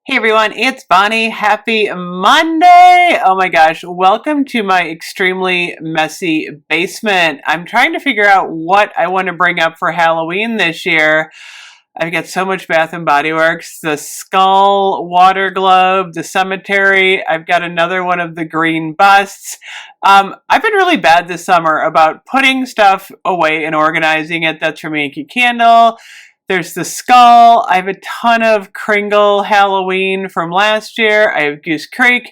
Hey everyone, it's Bonnie. Happy Monday! Oh my gosh, welcome to my extremely messy basement. I'm trying to figure out what I want to bring up for Halloween this year. I've got so much Bath and Body Works, the skull water globe, the cemetery. I've got another one of the green busts. I've been really bad this summer about putting stuff away and organizing it. That's from Yankee Candle. There's the skull. I have a ton of Kringle Halloween from last year. I have Goose Creek.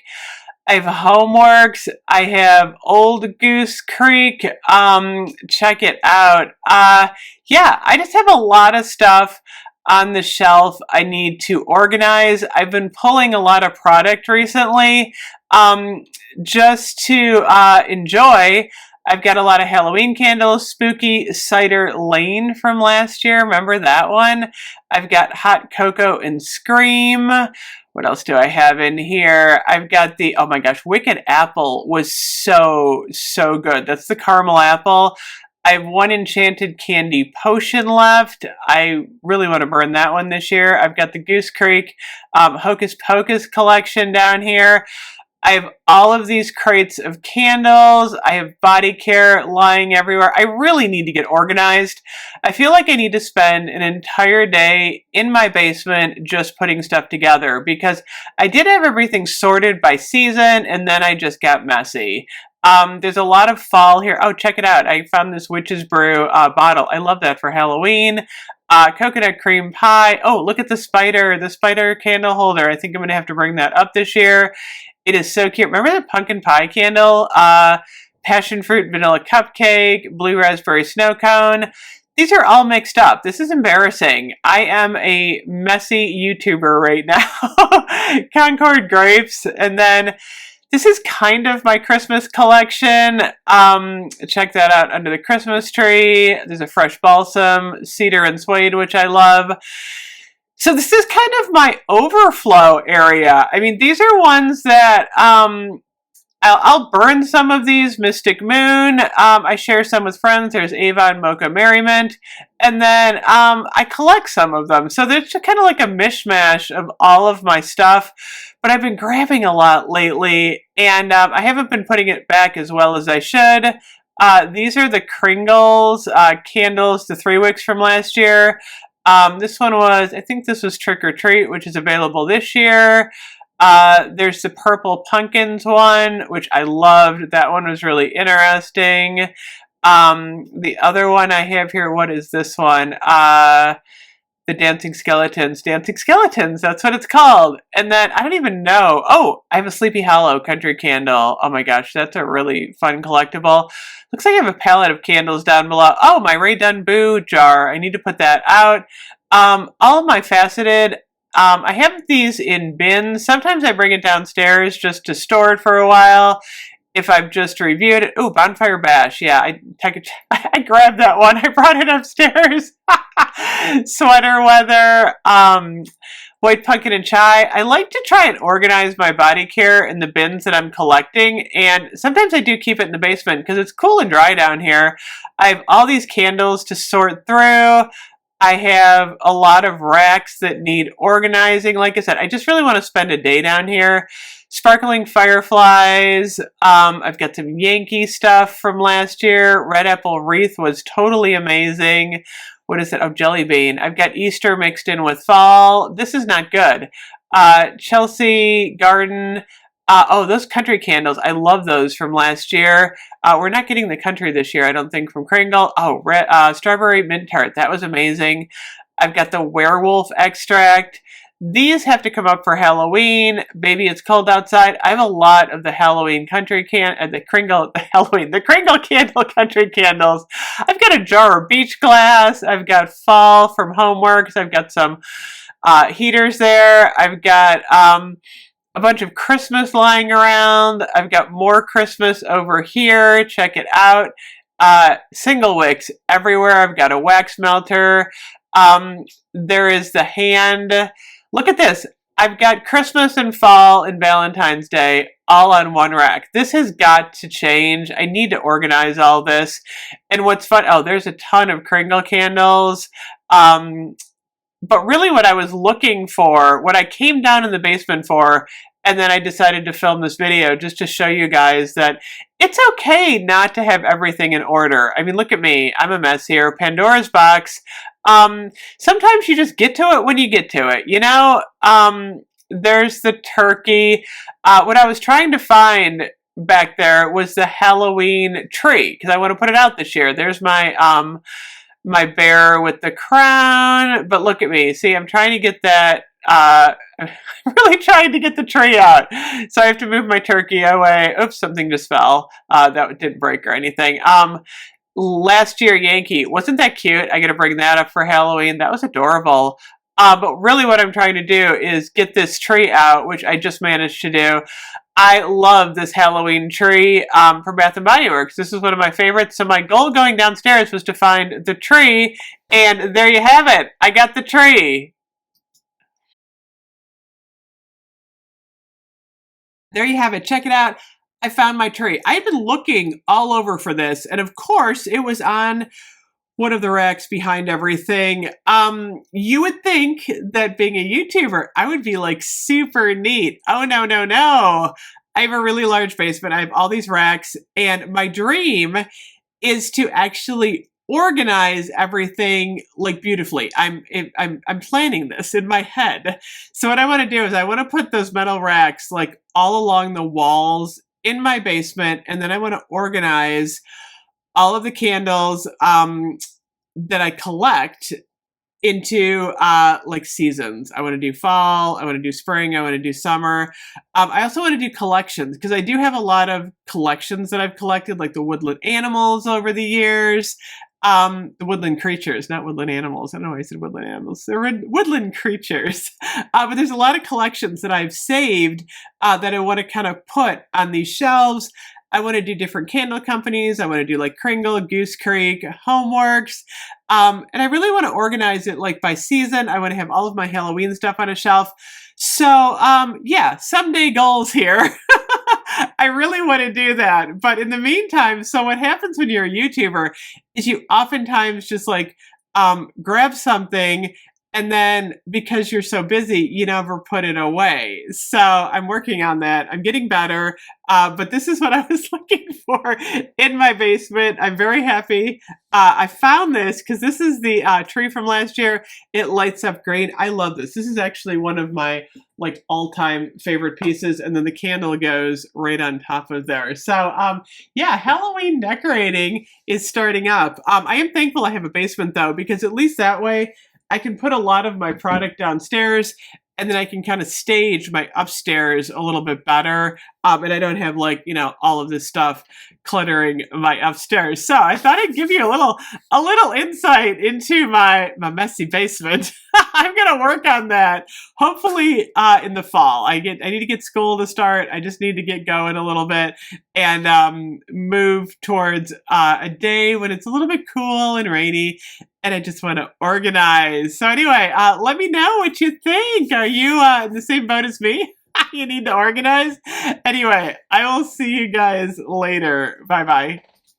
I have Homeworks. I have Old Goose Creek. Check it out. Yeah, I just have a lot of stuff on the shelf I need to organize. I've been pulling a lot of product recently, just to enjoy. I've got a lot of Halloween candles, Spooky Cider Lane from last year. Remember that one? I've got Hot Cocoa and Scream. What else do I have in here? I've got the, oh my gosh, Wicked Apple was so good. That's the caramel apple. I have one Enchanted Candy Potion left. I really want to burn that one this year. I've got the Goose Creek Hocus Pocus collection down here. I have all of these crates of candles. I have body care lying everywhere. I really need to get organized. I feel like I need to spend an entire day in my basement just putting stuff together because I did have everything sorted by season and then I just got messy. There's a lot of fall here. Oh, check it out. I found this Witch's Brew bottle. I love that for Halloween. Coconut cream pie. Oh, look at the spider candle holder. I think I'm going to have to bring that up this year. It is so cute. Remember the pumpkin pie candle? Passion fruit vanilla cupcake, blue raspberry snow cone. These are all mixed up. This is embarrassing. I am a messy YouTuber right now. Concord grapes. And then this is kind of my Christmas collection. Check that out under the Christmas tree. There's a fresh balsam, cedar and suede, which I love. So this is kind of my overflow area. I mean, these are ones that I'll burn some of these. Mystic Moon. I share some with friends. There's Avon Mocha Merriment. And then I collect some of them. So there's kind of like a mishmash of all of my stuff. But I've been grabbing a lot lately. And I haven't been putting it back as well as I should. These are the Kringles candles, the 3 wicks from last year. This one was, I think this was Trick or Treat, which is available this year. There's the Purple Pumpkins one, which I loved. That one was really interesting. The other one I have here, what is this one? The Dancing Skeletons. Dancing Skeletons, that's what it's called. And then, I don't even know. Oh, I have a Sleepy Hollow country candle. Oh my gosh, that's a really fun collectible. Looks like I have a palette of candles down below. Oh, my Ray Dunboo jar. I need to put that out. All of my faceted, I have these in bins. Sometimes I bring it downstairs just to store it for a while. If I've just reviewed it. Oh, Bonfire Bash. Yeah, I grabbed that one. I brought it upstairs. Sweater Weather. White Pumpkin and Chai. I like to try and organize my body care in the bins that I'm collecting. And sometimes I do keep it in the basement because it's cool and dry down here. I have all these candles to sort through. I have a lot of racks that need organizing. Like I said, I just really want to spend a day down here. Sparkling Fireflies. I've got some Yankee stuff from last year. Red Apple Wreath was totally amazing. What is it? Oh, Jelly Bean. I've got Easter mixed in with fall. This is not good. Chelsea Garden. Oh, those country candles. I love those from last year. We're not getting the country this year, I don't think, from Kringle. Oh, Strawberry Mint Tart. That was amazing. I've got the Werewolf Extract. These have to come up for Halloween. Baby, it's cold outside. I have a lot of the Halloween country the Kringle candle country candles. I've got a jar of beach glass. I've got fall from Homeworks. I've got some heaters there. I've got a bunch of Christmas lying around. I've got more Christmas over here. Check it out. Single wicks everywhere. I've got a wax melter. There is the hand. Look at this. I've got Christmas and fall and Valentine's Day all on one rack. This has got to change. I need to organize all this. And what's fun, oh, there's a ton of Kringle candles. But really what I was looking for, what I came down in the basement for, and then I decided to film this video just to show you guys that it's okay not to have everything in order. I mean, look at me. I'm a mess here. Pandora's box. Um, Sometimes you just get to it when you get to it, you know? There's the turkey. What I was trying to find back there was the Halloween tree because I want to put it out this year. There's my bear with the crown. But look at me. See, I'm trying to get that. I'm really trying to get the tree out. So I have to move my turkey away. Oops, something just fell. That didn't break or anything. Last year, Yankee. Wasn't that cute? I got to bring that up for Halloween. That was adorable. But really what I'm trying to do is get this tree out, which I just managed to do. I love this Halloween tree from Bath & Body Works. This is one of my favorites. So my goal going downstairs was to find the tree. And there you have it. I got the tree. There you have it. Check it out. I found my tree. I had been looking all over for this. And of course, it was on one of the racks behind everything. You would think that being a YouTuber, I would be like super neat. Oh, no, no, no. I have a really large basement. I have all these racks, and my dream is to actually organize everything like beautifully. I'm planning this in my head. So what I want to do is I want to put those metal racks like all along the walls in my basement, and then I want to organize all of the candles that I collect into like seasons. I want to do fall, I want to do spring, I want to do summer. I also want to do collections because I do have a lot of collections that I've collected, like the woodland animals over the years. The woodland creatures, not woodland animals. I don't know why I said woodland animals. They're woodland creatures. But there's a lot of collections that I've saved that I want to kind of put on these shelves. I want to do different candle companies. I want to do like Kringle, Goose Creek, Homeworks. And I really want to organize it like by season. I want to have all of my Halloween stuff on a shelf. So yeah, someday goals here. I really want to do that. But in the meantime, so what happens when you're a YouTuber is you oftentimes just like grab something, and then because you're so busy, you never put it away. So I'm working on that. I'm getting better. But this is what I was looking for in my basement. I'm very happy. I found this because this is the tree from last year. It lights up green. I love this. This is actually one of my like all-time favorite pieces. And then the candle goes right on top of there. So yeah, Halloween decorating is starting up. I am thankful I have a basement though, because at least that way I can put a lot of my product downstairs, and then I can kind of stage my upstairs a little bit better. And I don't have like, you know, all of this stuff cluttering my upstairs. So I thought I'd give you a little insight into my messy basement. I'm going to work on that hopefully in the fall. I need to get school to start. I just need to get going a little bit and move towards a day when it's a little bit cool and rainy. And I just want to organize. So anyway, let me know what you think. Are you in the same boat as me? You need to organize? Anyway, I will see you guys later. Bye-bye.